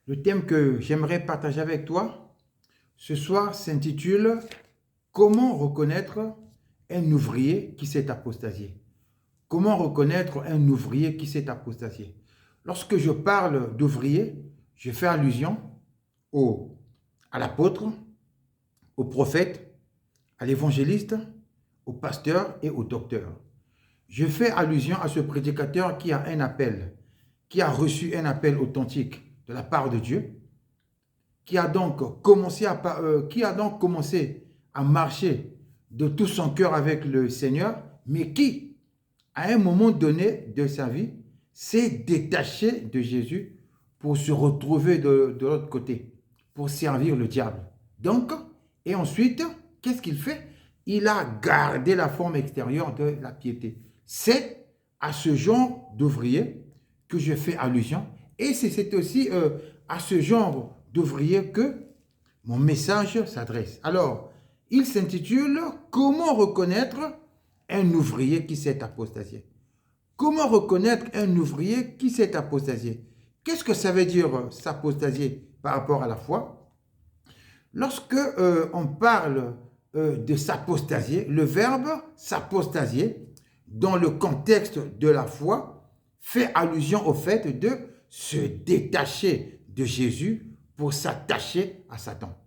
Le thème que j'aimerais partager avec toi ce soir s'intitule « Comment reconnaître un ouvrier qui s'est apostasié ?» Comment reconnaître un ouvrier qui s'est apostasié? Lorsque je parle d'ouvrier, je fais allusion à l'apôtre, au prophète, à l'évangéliste, au pasteur et au docteur. Je fais allusion à ce prédicateur qui a un appel, qui a reçu un appel authentique de la part de Dieu, qui a donc commencé à marcher de tout son cœur avec le Seigneur, mais qui, à un moment donné de sa vie, s'est détaché de Jésus pour se retrouver de l'autre côté, pour servir le diable. Donc, et ensuite, qu'est-ce qu'il fait? Il a gardé la forme extérieure de la piété. C'est à ce genre d'ouvrier que je fais allusion. Et c'est aussi à ce genre d'ouvrier que mon message s'adresse. Alors, il s'intitule « Comment reconnaître un ouvrier qui s'est apostasié ?» Comment reconnaître un ouvrier qui s'est apostasié? Qu'est-ce que ça veut dire s'apostasier par rapport à la foi? Lorsque on parle de s'apostasier, le verbe s'apostasier, dans le contexte de la foi, fait allusion au fait de se détacher de Jésus pour s'attacher à Satan.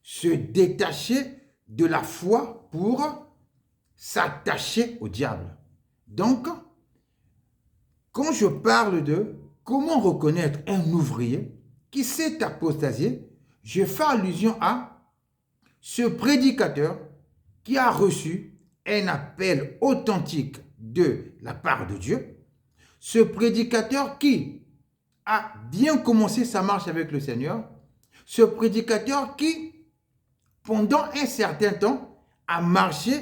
Se détacher de la foi pour s'attacher au diable. Donc, quand je parle de comment reconnaître un ouvrier qui s'est apostasié, je fais allusion à ce prédicateur qui a reçu un appel authentique de la part de Dieu, ce prédicateur qui a bien commencé sa marche avec le Seigneur, ce prédicateur qui, pendant un certain temps, a marché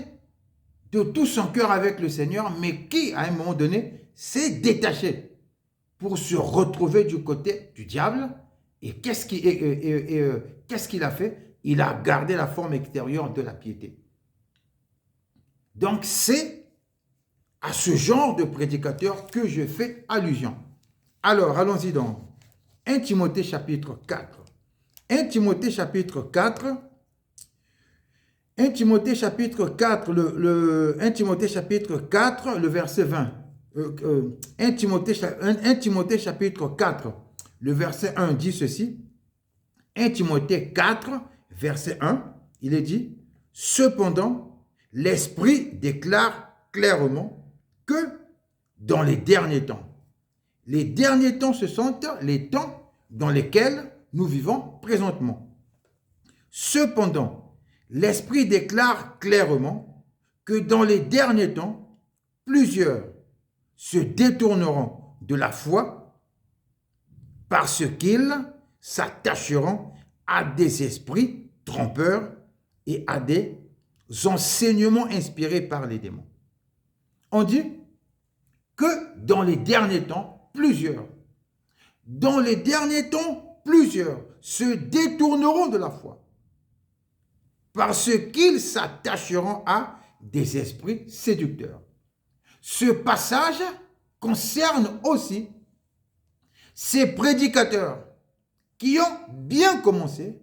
de tout son cœur avec le Seigneur, mais qui, à un moment donné, s'est détaché pour se retrouver du côté du diable. Et qu'est-ce qu'il a fait? Il a gardé la forme extérieure de la piété. Donc, c'est à ce genre de prédicateur que je fais allusion. Alors, allons-y donc. 1 Timothée chapitre 4. 1 Timothée chapitre 4. 1 Timothée chapitre 4, 1 Timothée chapitre 4, le verset 20. 1 Timothée chapitre 4, le verset 1 dit ceci. 1 Timothée 4, verset 1, il est dit, « Cependant, l'Esprit déclare clairement que dans les derniers temps, ce sont les temps dans lesquels nous vivons présentement. Cependant, l'Esprit déclare clairement que dans les derniers temps, plusieurs se détourneront de la foi parce qu'ils s'attacheront à des esprits trompeurs et à des enseignements inspirés par les démons. » On dit que dans les derniers temps, plusieurs se détourneront de la foi parce qu'ils s'attacheront à des esprits séducteurs. Ce passage concerne aussi ces prédicateurs qui ont bien commencé,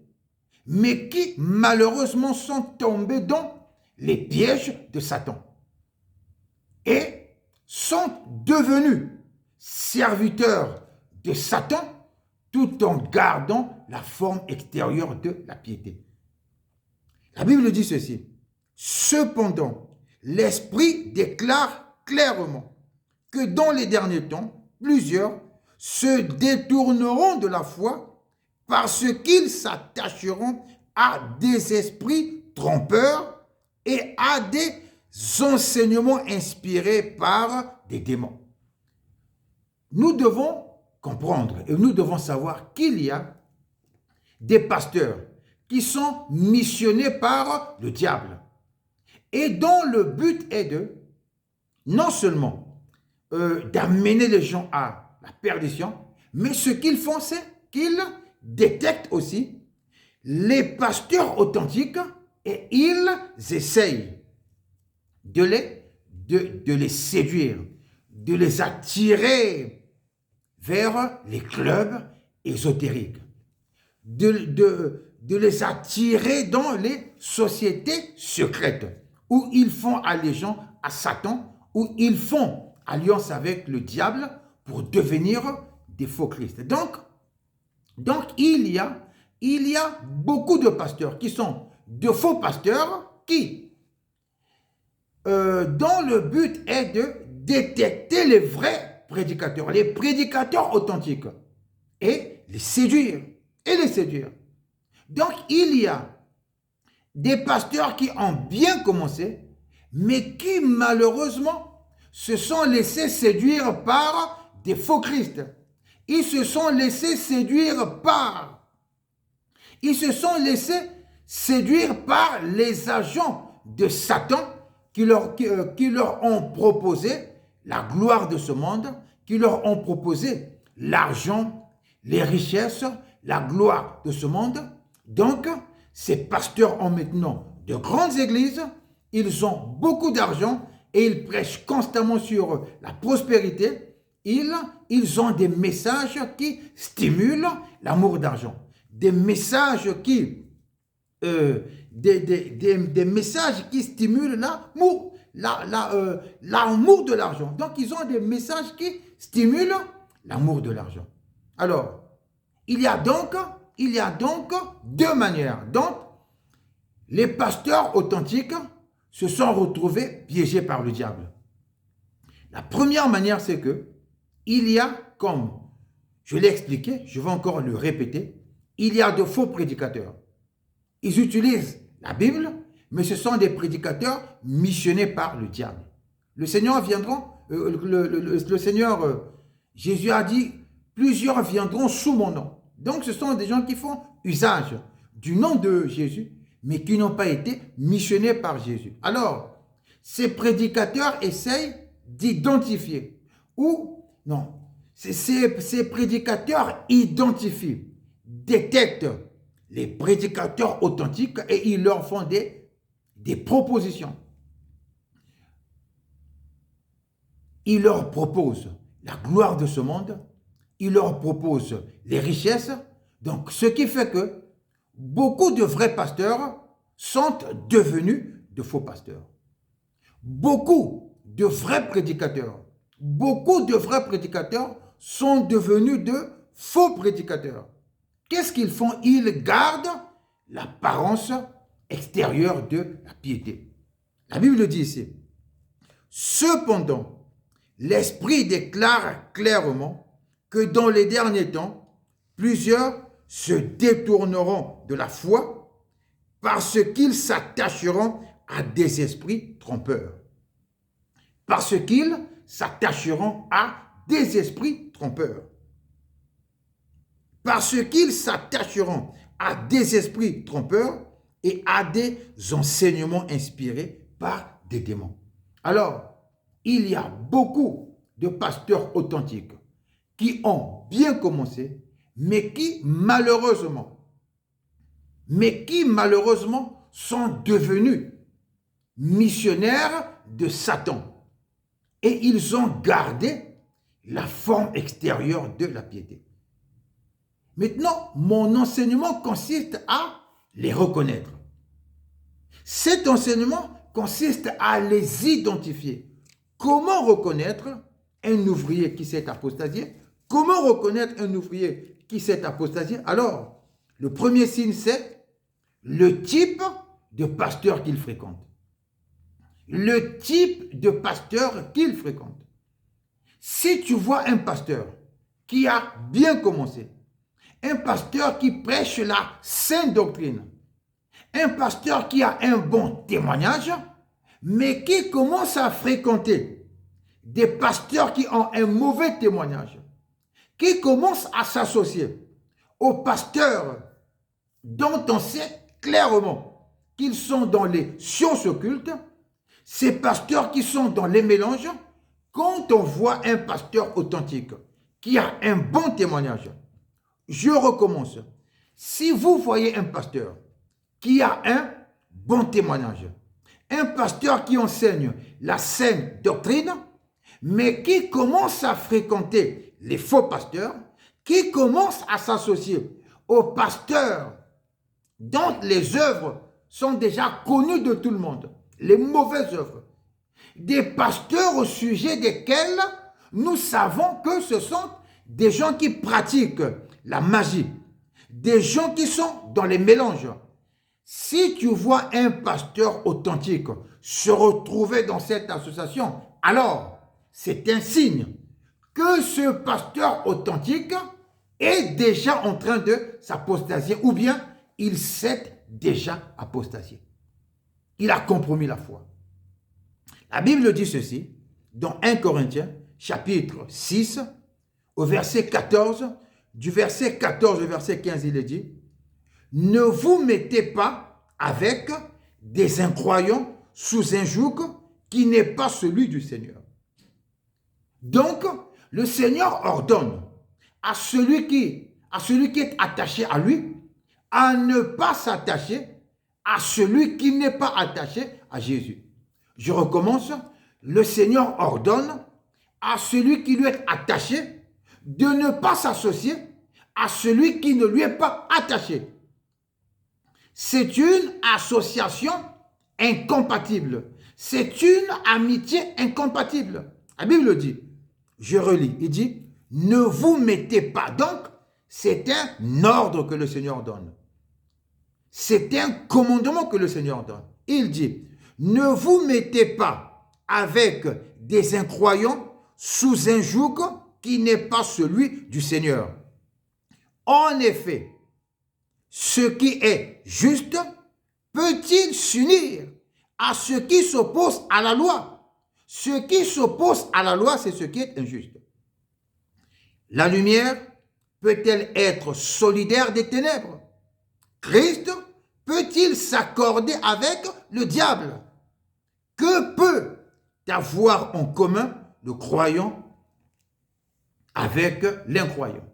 mais qui malheureusement sont tombés dans les pièges de Satan et sont devenus serviteurs de Satan tout en gardant la forme extérieure de la piété. La Bible dit ceci. Cependant, l'Esprit déclare clairement que dans les derniers temps, plusieurs se détourneront de la foi parce qu'ils s'attacheront à des esprits trompeurs et à des enseignements inspirés par des démons. Nous devons comprendre et nous devons savoir qu'il y a des pasteurs qui sont missionnés par le diable et dont le but est de non seulement d'amener les gens à la perdition, mais ce qu'ils font, c'est qu'ils détectent aussi les pasteurs authentiques et ils essayent de les séduire, de les attirer vers les clubs ésotériques. de les attirer dans les sociétés secrètes, où ils font allégeance à Satan, où ils font alliance avec le diable pour devenir des faux Christ. Donc il y a beaucoup de pasteurs qui sont de faux pasteurs qui, dont le but est de détecter les vrais prédicateurs, les prédicateurs authentiques, et les séduire, Donc, il y a des pasteurs qui ont bien commencé, mais qui, malheureusement, se sont laissés séduire par des faux Christ. Ils se sont laissés séduire par les agents de Satan qui leur ont proposé la gloire de ce monde, qui leur ont proposé l'argent, les richesses, la gloire de ce monde. Donc, ces pasteurs ont maintenant de grandes églises, ils ont beaucoup d'argent et ils prêchent constamment sur la prospérité. Ils ont des messages qui stimulent l'amour d'argent, des messages qui stimulent l'amour de l'argent. Donc, ils ont des messages qui stimulent l'amour de l'argent. Alors, il y a donc deux manières. Donc, les pasteurs authentiques se sont retrouvés piégés par le diable. La première manière, c'est que il y a, comme je l'ai expliqué, je vais encore le répéter, il y a de faux prédicateurs. Ils utilisent la Bible, mais ce sont des prédicateurs missionnés par le diable. Le Seigneur viendra, Jésus a dit, plusieurs viendront sous mon nom. Donc, ce sont des gens qui font usage du nom de Jésus, mais qui n'ont pas été missionnés par Jésus. Alors, ces prédicateurs essayent d'identifier, ces prédicateurs identifient, détectent les prédicateurs authentiques et ils leur font des propositions. Ils leur proposent la gloire de ce monde, ils leur proposent les richesses. Donc, ce qui fait que beaucoup de vrais pasteurs sont devenus de faux pasteurs. Beaucoup de vrais prédicateurs sont devenus de faux prédicateurs. Qu'est-ce qu'ils font? Ils gardent l'apparence extérieure de la piété. La Bible dit ici, « Cependant, l'Esprit déclare clairement que dans les derniers temps, plusieurs se détourneront de la foi parce qu'ils s'attacheront à des esprits trompeurs. » Parce qu'ils s'attacheront à des esprits trompeurs. Parce qu'ils s'attacheront à des esprits trompeurs et à des enseignements inspirés par des démons. Alors, il y a beaucoup de pasteurs authentiques qui ont bien commencé, mais qui malheureusement sont devenus missionnaires de Satan. Et ils ont gardé la forme extérieure de la piété. Maintenant, mon enseignement consiste à les reconnaître. Cet enseignement consiste à les identifier. Comment reconnaître un ouvrier qui s'est apostasié? Comment reconnaître un ouvrier qui s'est apostasié? Alors, le premier signe, c'est le type de pasteur qu'il fréquente. Le type de pasteur qu'il fréquente. Si tu vois un pasteur qui a bien commencé, un pasteur qui prêche la sainte doctrine, un pasteur qui a un bon témoignage, mais qui commence à fréquenter des pasteurs qui ont un mauvais témoignage, qui commencent à s'associer aux pasteurs dont on sait clairement qu'ils sont dans les sciences occultes, ces pasteurs qui sont dans les mélanges, quand on voit un pasteur authentique qui a un bon témoignage, je recommence. Si vous voyez un pasteur qui a un bon témoignage, un pasteur qui enseigne la sainte doctrine, mais qui commence à fréquenter les faux pasteurs, qui commence à s'associer aux pasteurs dont les œuvres sont déjà connues de tout le monde, les mauvaises œuvres, des pasteurs au sujet desquels nous savons que ce sont des gens qui pratiquent la magie, des gens qui sont dans les mélanges. Si tu vois un pasteur authentique se retrouver dans cette association, alors c'est un signe que ce pasteur authentique est déjà en train de s'apostasier ou bien il s'est déjà apostasié. Il a compromis la foi. La Bible dit ceci dans 1 Corinthiens chapitre 6 au verset 14, du verset 14 au verset 15, il est dit: ne vous mettez pas avec des incroyants sous un joug qui n'est pas celui du Seigneur. Donc, le Seigneur ordonne à celui qui est attaché à lui à ne pas s'attacher à celui qui n'est pas attaché à Jésus. Je recommence. Le Seigneur ordonne à celui qui lui est attaché de ne pas s'associer à celui qui ne lui est pas attaché. C'est une association incompatible. C'est une amitié incompatible. La Bible dit, je relis, il dit, ne vous mettez pas. Donc, c'est un ordre que le Seigneur donne. C'est un commandement que le Seigneur donne. Il dit, ne vous mettez pas avec des incroyants sous un joug qui n'est pas celui du Seigneur. En effet, ce qui est juste peut-il s'unir à ce qui s'oppose à la loi? Ce qui s'oppose à la loi, c'est ce qui est injuste. La lumière peut-elle être solidaire des ténèbres? Christ peut-il s'accorder avec le diable? Que peut avoir en commun le croyant avec l'incroyant?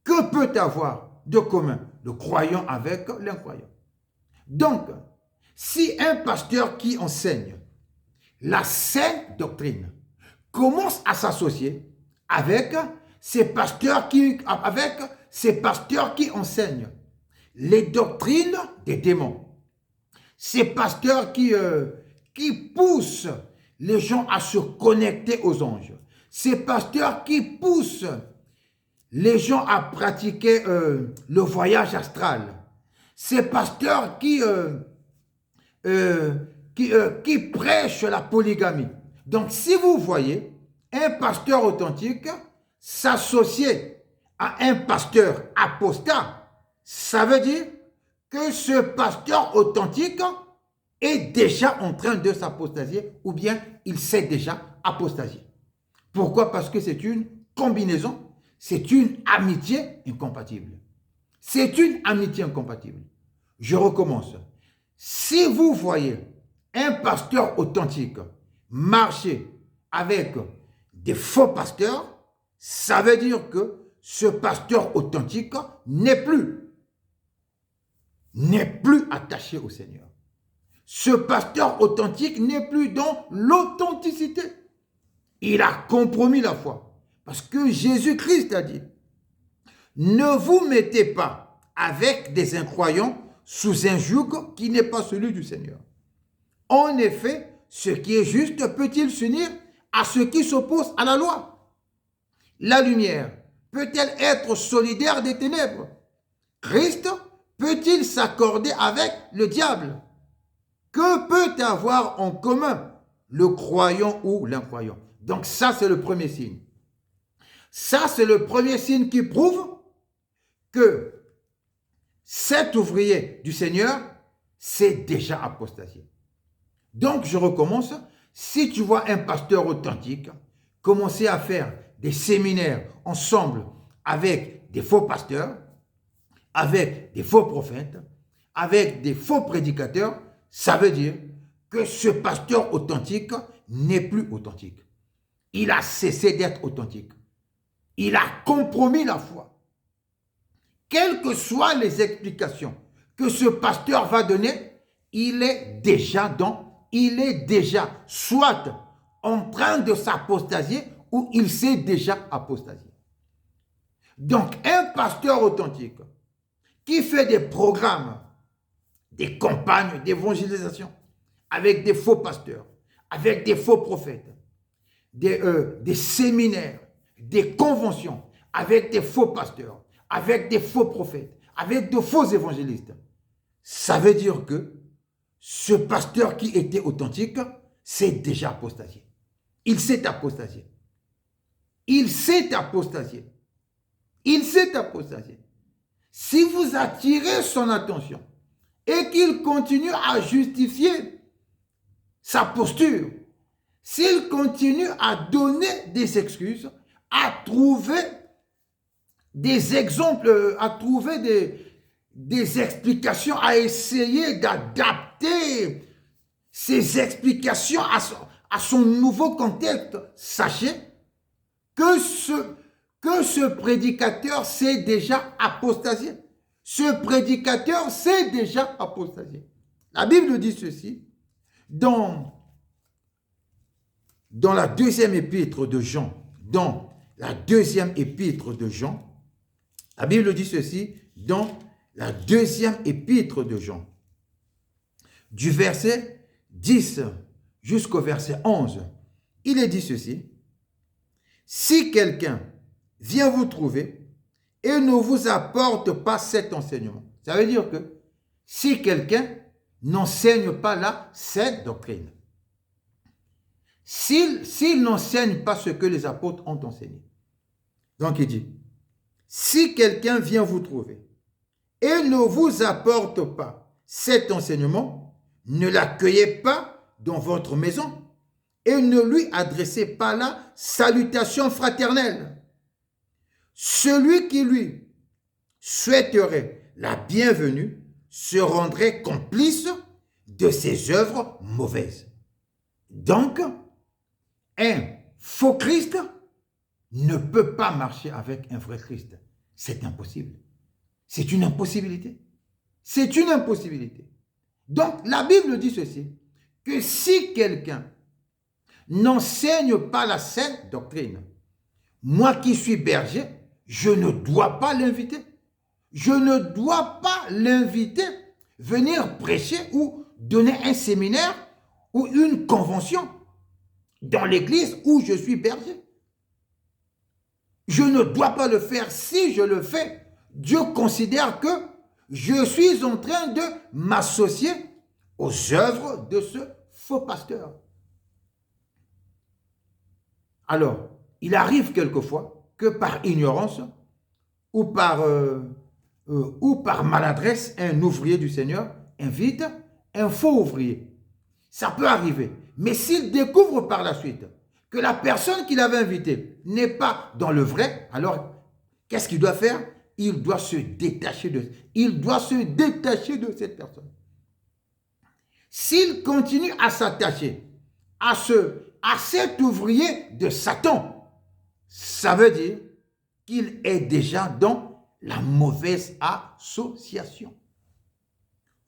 Que peut avoir de commun le croyant avec l'incroyant? Donc, si un pasteur qui enseigne la sainte doctrine commence à s'associer avec ces pasteurs qui enseignent les doctrines des démons, ces pasteurs qui poussent les gens à se connecter aux anges, ces pasteurs qui poussent les gens à pratiquer le voyage astral, ces pasteurs qui prêchent la polygamie. Donc, si vous voyez un pasteur authentique s'associer à un pasteur apostat, ça veut dire que ce pasteur authentique est déjà en train de s'apostasier ou bien il s'est déjà apostasié. Pourquoi? Parce que c'est une combinaison, c'est une amitié incompatible. C'est une amitié incompatible. Je recommence. Si vous voyez un pasteur authentique marcher avec des faux pasteurs, ça veut dire que ce pasteur authentique n'est plus attaché au Seigneur. Ce pasteur authentique n'est plus dans l'authenticité. Il a compromis la foi. Parce que Jésus-Christ a dit, ne vous mettez pas avec des incroyants sous un joug qui n'est pas celui du Seigneur. En effet, ce qui est juste peut-il s'unir à ce qui s'oppose à la loi? La lumière peut-elle être solidaire des ténèbres? Christ peut-il s'accorder avec le diable? Que peut avoir en commun le croyant ou l'incroyant? Donc ça, c'est le premier signe. Ça, c'est le premier signe qui prouve que cet ouvrier du Seigneur s'est déjà apostasié. Donc, je recommence. Si tu vois un pasteur authentique commencer à faire des séminaires ensemble avec des faux pasteurs, avec des faux prophètes, avec des faux prédicateurs, ça veut dire que ce pasteur authentique n'est plus authentique. Il a cessé d'être authentique. Il a compromis la foi. Quelles que soient les explications que ce pasteur va donner, il est déjà soit en train de s'apostasier ou il s'est déjà apostasié. Donc, un pasteur authentique qui fait des programmes, des campagnes d'évangélisation avec des faux pasteurs, avec des faux prophètes, des séminaires, des conventions avec des faux pasteurs, avec des faux prophètes, avec de faux évangélistes, ça veut dire que ce pasteur qui était authentique s'est déjà apostasié. Il s'est apostasié. Il s'est apostasié. Il s'est apostasié. Si vous attirez son attention et qu'il continue à justifier sa posture, s'il continue à donner des excuses, à trouver des exemples, à trouver des explications, à essayer d'adapter ces explications à son nouveau contexte, sachez que ce prédicateur s'est déjà apostasié. Ce prédicateur s'est déjà apostasié. La Bible dit ceci dans la deuxième épître de Jean. Dans la deuxième épître de Jean, la Bible dit ceci dans la deuxième épître de Jean, du verset 10 jusqu'au verset 11. Il est dit ceci: si quelqu'un vient vous trouver et ne vous apporte pas cet enseignement, ça veut dire que si quelqu'un n'enseigne pas là cette doctrine, s'il n'enseigne pas ce que les apôtres ont enseigné. Donc il dit, si quelqu'un vient vous trouver et ne vous apporte pas cet enseignement, ne l'accueillez pas dans votre maison et ne lui adressez pas la salutation fraternelle. Celui qui lui souhaiterait la bienvenue se rendrait complice de ses œuvres mauvaises. Donc, un faux Christ ne peut pas marcher avec un vrai Christ. C'est impossible. C'est une impossibilité. C'est une impossibilité. Donc, la Bible dit ceci, que si quelqu'un n'enseigne pas la sainte doctrine, moi qui suis berger, je ne dois pas l'inviter. Je ne dois pas l'inviter venir prêcher ou donner un séminaire ou une convention dans l'église où je suis berger. Je ne dois pas le faire. Si je le fais, Dieu considère que je suis en train de m'associer aux œuvres de ce faux pasteur. Alors, il arrive quelquefois que par ignorance ou par maladresse, un ouvrier du Seigneur invite un faux ouvrier. Ça peut arriver. Mais s'il découvre par la suite que la personne qu'il avait invitée n'est pas dans le vrai, alors qu'est-ce qu'il doit faire? Il doit se détacher de cette personne. S'il continue à s'attacher à cet ouvrier de Satan, ça veut dire qu'il est déjà dans la mauvaise association.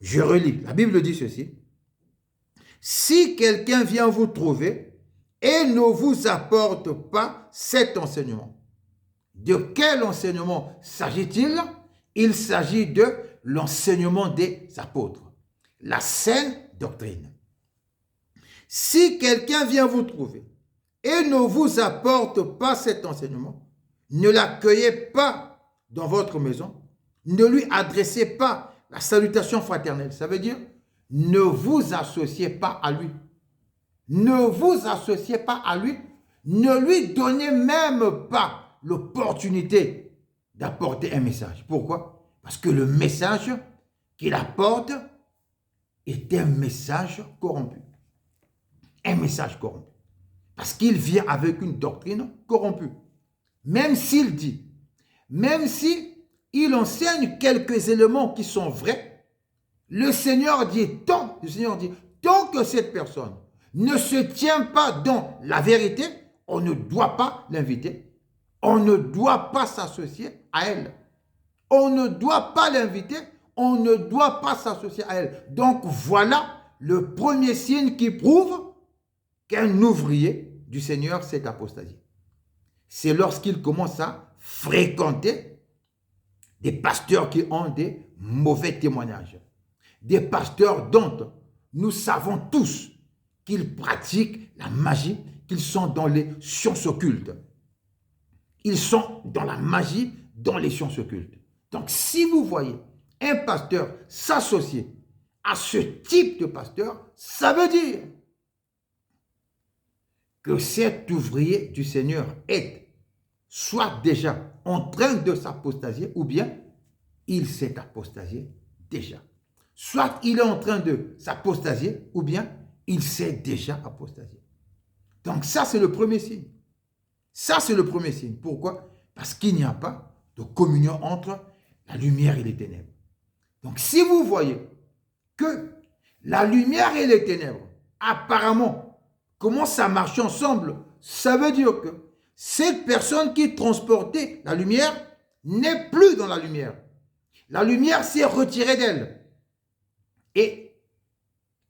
Je relis. La Bible dit ceci. Si quelqu'un vient vous trouver et ne vous apporte pas cet enseignement, de quel enseignement s'agit-il? Il s'agit de l'enseignement des apôtres, la saine doctrine. Si quelqu'un vient vous trouver et ne vous apporte pas cet enseignement, ne l'accueillez pas dans votre maison, ne lui adressez pas la salutation fraternelle. Ça veut dire, ne vous associez pas à lui. Ne vous associez pas à lui. Ne lui donnez même pas l'opportunité d'apporter un message. Pourquoi? Parce que le message qu'il apporte est un message corrompu. Un message corrompu. Parce qu'il vient avec une doctrine corrompue. Même s'il dit, même s'il enseigne quelques éléments qui sont vrais, le Seigneur dit, tant que cette personne ne se tient pas dans la vérité, on ne doit pas l'inviter. On ne doit pas s'associer à elle. On ne doit pas l'inviter. On ne doit pas s'associer à elle. Donc voilà le premier signe qui prouve qu'un ouvrier du Seigneur s'est apostasié. C'est lorsqu'il commence à fréquenter Des pasteurs qui ont des mauvais témoignages. Des pasteurs dont nous savons tous qu'ils pratiquent la magie, qu'ils sont dans les sciences occultes. Ils sont dans la magie, dans les sciences occultes. Donc, si vous voyez un pasteur s'associer à ce type de pasteur, ça veut dire que cet ouvrier du Seigneur est soit déjà en train de s'apostasier, ou bien il s'est apostasié déjà. Soit il est en train de s'apostasier, ou bien il s'est déjà apostasié. Donc ça, c'est le premier signe. Ça, c'est le premier signe. Pourquoi? Parce qu'il n'y a pas de communion entre la lumière et les ténèbres. Donc si vous voyez que la lumière et les ténèbres, apparemment, commencent à marcher ensemble, ça veut dire que cette personne qui transportait la lumière n'est plus dans la lumière. La lumière s'est retirée d'elle. Et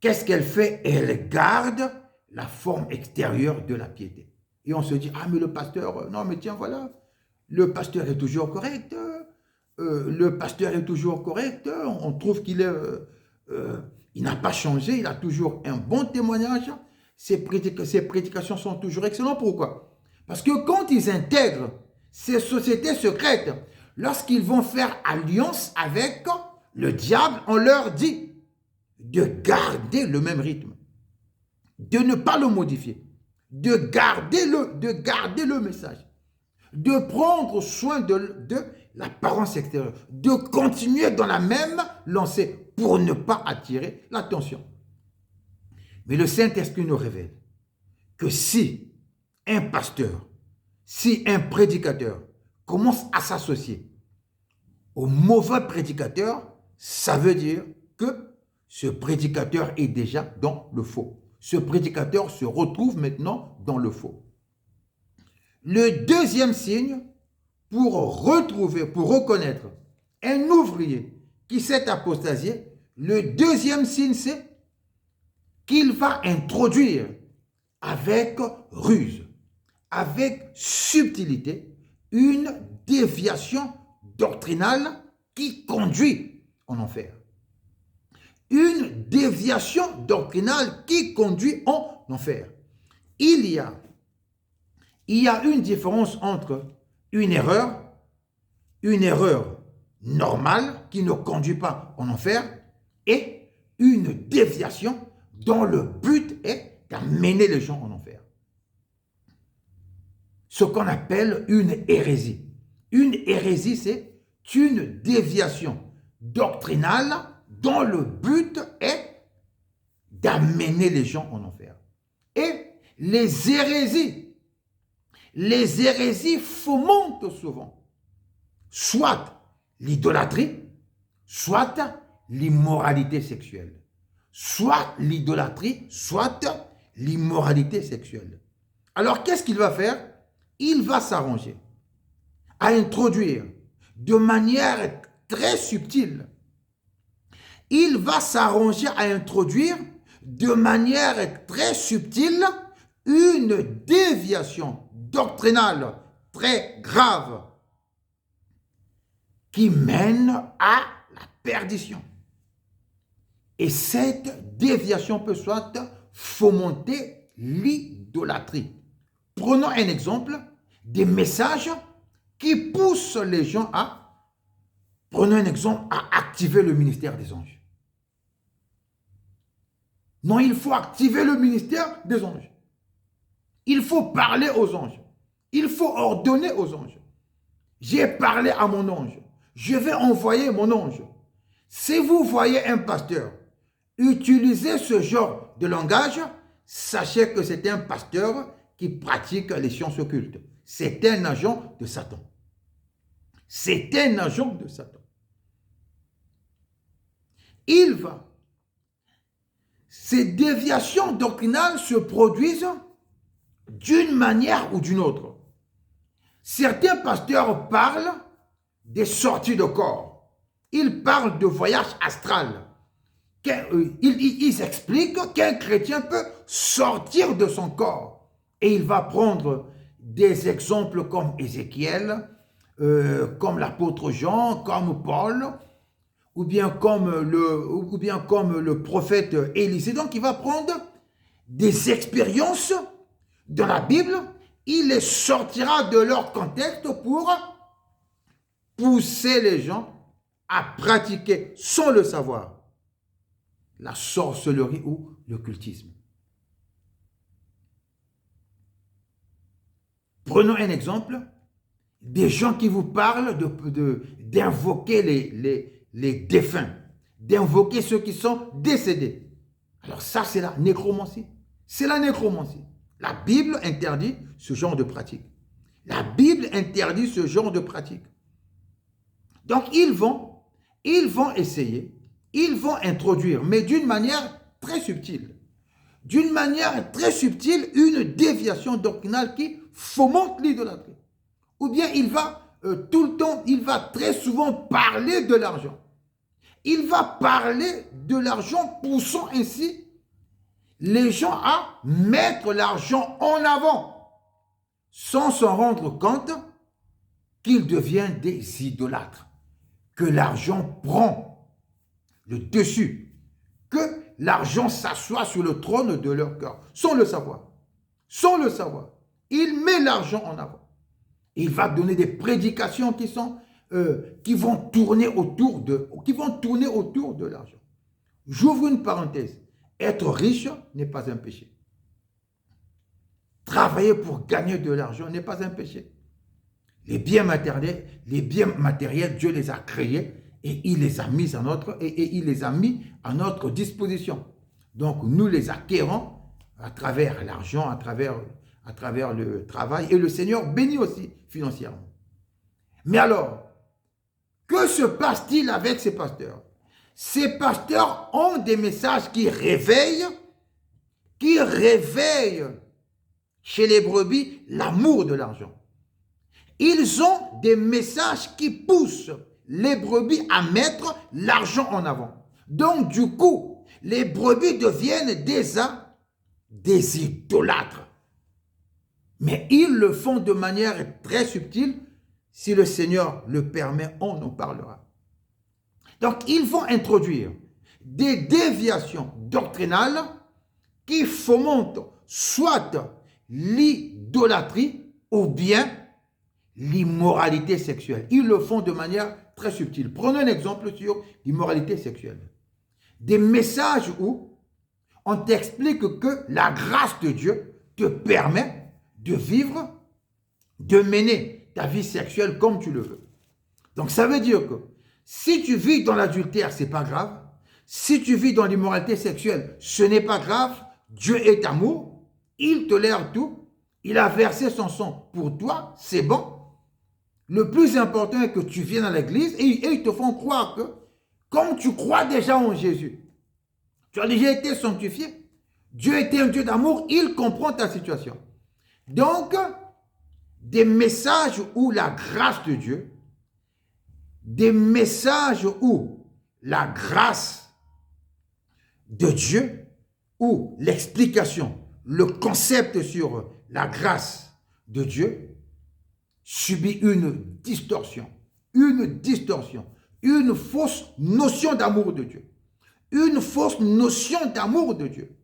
qu'est-ce qu'elle fait? Elle garde la forme extérieure de la piété. Et on se dit, ah mais le pasteur, non mais tiens voilà, le pasteur est toujours correct, le pasteur est toujours correct, on trouve qu'il est, il n'a pas changé, il a toujours un bon témoignage, ses prédications sont toujours excellentes. Pourquoi? Parce que quand ils intègrent ces sociétés secrètes, lorsqu'ils vont faire alliance avec le diable, on leur dit de garder le même rythme, de ne pas le modifier, de garder le message, de prendre soin de l'apparence extérieure, de continuer dans la même lancée pour ne pas attirer l'attention. Mais le Saint-Esprit nous révèle que si un pasteur, si un prédicateur commence à s'associer au mauvais prédicateur, ça veut dire que ce prédicateur est déjà dans le faux. Ce prédicateur se retrouve maintenant dans le faux. Le deuxième signe pour reconnaître un ouvrier qui s'est apostasié, le deuxième signe c'est qu'il va introduire avec ruse, avec subtilité, une déviation doctrinale qui conduit en enfer. Une déviation doctrinale qui conduit en enfer. Il y a une différence entre une erreur normale qui ne conduit pas en enfer et une déviation dont le but est d'amener les gens en enfer. Ce qu'on appelle une hérésie. Une hérésie, c'est une déviation doctrinale dont le but est d'amener les gens en enfer. Et les hérésies fomentent souvent soit l'idolâtrie, soit l'immoralité sexuelle. Soit l'idolâtrie, soit l'immoralité sexuelle. Alors, qu'est-ce qu'il va faire? Il va s'arranger à introduire de manière très subtile. Il va s'arranger à introduire de manière très subtile une déviation doctrinale très grave qui mène à la perdition. Et cette déviation peut soit fomenter l'idolâtrie. Prenons un exemple des messages qui poussent les gens prenons un exemple, à activer le ministère des anges. Non, il faut activer le ministère des anges. Il faut parler aux anges. Il faut ordonner aux anges. J'ai parlé à mon ange. Je vais envoyer mon ange. Si vous voyez un pasteur utiliser ce genre de langage, sachez que c'est un pasteur qui pratique les sciences occultes. C'est un agent de Satan. C'est un agent de Satan. Ces déviations doctrinales se produisent d'une manière ou d'une autre. Certains pasteurs parlent des sorties de corps. Ils parlent de voyage astral. Ils expliquent qu'un chrétien peut sortir de son corps. Et il va prendre des exemples comme Ézéchiel, comme l'apôtre Jean, comme Paul, ou bien comme le prophète Élisée. Donc, il va prendre des expériences dans la Bible, il les sortira de leur contexte pour pousser les gens à pratiquer sans le savoir la sorcellerie ou l'occultisme. Prenons un exemple, des gens qui vous parlent d'invoquer les défunts, d'invoquer ceux qui sont décédés. Alors ça, c'est la nécromancie. C'est la nécromancie. La Bible interdit ce genre de pratique. La Bible interdit ce genre de pratique. Donc, ils vont essayer, ils vont introduire, mais d'une manière très subtile. D'une manière très subtile, une déviation doctrinale qui fomente l'idolâtrie. Ou bien il va tout le temps, il va très souvent parler de l'argent. Il va parler de l'argent, poussant ainsi les gens à mettre l'argent en avant, sans s'en rendre compte qu'ils deviennent des idolâtres, que l'argent prend le dessus, que l'argent s'assoit sur le trône de leur cœur, sans le savoir. Sans le savoir. Il met l'argent en avant. Il va donner des prédications qui vont tourner autour de l'argent. J'ouvre une parenthèse. Être riche n'est pas un péché. Travailler pour gagner de l'argent n'est pas un péché. Les biens matériels, Dieu les a créés et il les a mis à notre disposition. Donc nous les acquérons à travers l'argent, à travers le travail, et le Seigneur bénit aussi financièrement. Mais alors, que se passe-t-il avec ces pasteurs? Ces pasteurs ont des messages qui réveillent chez les brebis l'amour de l'argent. Ils ont des messages qui poussent les brebis à mettre l'argent en avant. Donc, du coup, les brebis deviennent des idolâtres. Mais ils le font de manière très subtile. Si le Seigneur le permet, on en parlera. Donc, ils vont introduire des déviations doctrinales qui fomentent soit l'idolâtrie ou bien l'immoralité sexuelle. Ils le font de manière très subtile. Prenons un exemple sur l'immoralité sexuelle. Des messages où on t'explique que la grâce de Dieu te permet de vivre, de mener ta vie sexuelle comme tu le veux. Donc ça veut dire que si tu vis dans l'adultère, ce n'est pas grave. Si tu vis dans l'immoralité sexuelle, ce n'est pas grave. Dieu est amour, il tolère tout, il a versé son sang pour toi, c'est bon. Le plus important est que tu viennes à l'église et ils te font croire que, comme tu crois déjà en Jésus, tu as déjà été sanctifié, Dieu était un Dieu d'amour, il comprend ta situation. Donc, des messages où la grâce de Dieu, des messages où la grâce de Dieu, où l'explication, le concept sur la grâce de Dieu subit une distorsion, une fausse notion d'amour de Dieu. Une fausse notion d'amour de Dieu.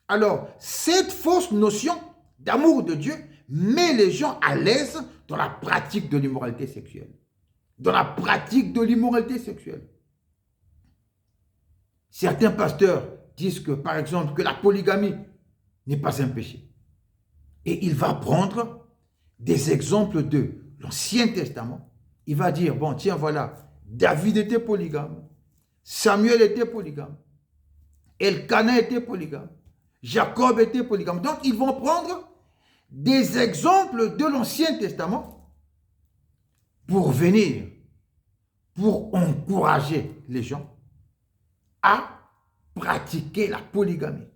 Alors, cette fausse notion d'amour de Dieu met les gens à l'aise dans la pratique de l'immoralité sexuelle. Dans la pratique de l'immoralité sexuelle. Certains pasteurs disent que, par exemple, que la polygamie n'est pas un péché. Et il va prendre des exemples de l'Ancien Testament. Il va dire, bon, tiens, voilà, David était polygame, Samuel était polygame, Elkanah était polygame, Jacob était polygame. Donc, ils vont prendre des exemples de l'Ancien Testament pour encourager les gens à pratiquer la polygamie.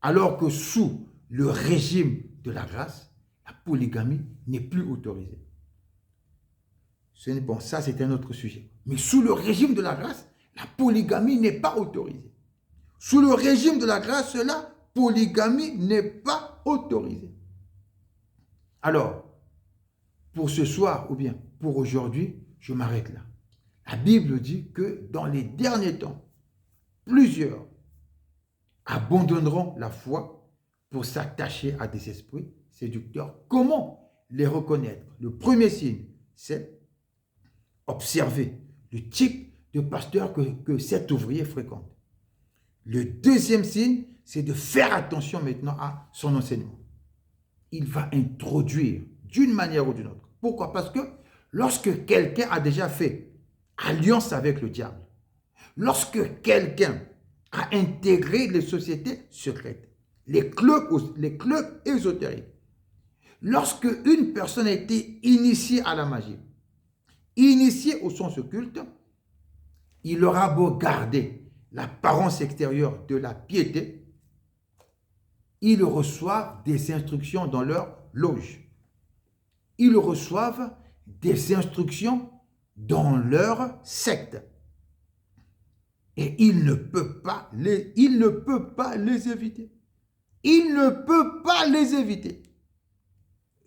Alors que sous le régime de la grâce, la polygamie n'est plus autorisée. Bon, ça c'est un autre sujet. Mais sous le régime de la grâce, la polygamie n'est pas autorisée. Sous le régime de la grâce, la polygamie n'est pas autorisée. Alors, pour ce soir, ou bien pour aujourd'hui, je m'arrête là. La Bible dit que dans les derniers temps, plusieurs abandonneront la foi pour s'attacher à des esprits séducteurs. Comment les reconnaître? Le premier signe, c'est observer le type de pasteur que cet ouvrier fréquente. Le deuxième signe, c'est de faire attention maintenant à son enseignement. Il va introduire d'une manière ou d'une autre. Pourquoi? Parce que lorsque quelqu'un a déjà fait alliance avec le diable, lorsque quelqu'un a intégré les sociétés secrètes, les clubs ésotériques, lorsque une personne a été initiée à la magie, initiée au sens occulte, il aura beau garder l'apparence extérieure de la piété, ils reçoivent des instructions dans leur loge. Ils reçoivent des instructions dans leur secte. Et il ne peut pas les éviter. Il ne peut pas les éviter.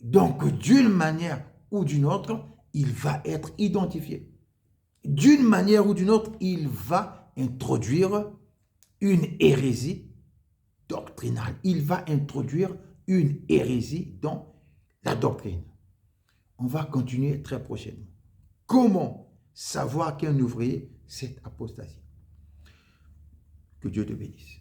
Donc, d'une manière ou d'une autre, il va être identifié. D'une manière ou d'une autre, il va introduire une hérésie doctrinale. Il va introduire une hérésie dans la doctrine. On va continuer très prochainement. Comment savoir qu'un ouvrier s'est apostasié? Que Dieu te bénisse.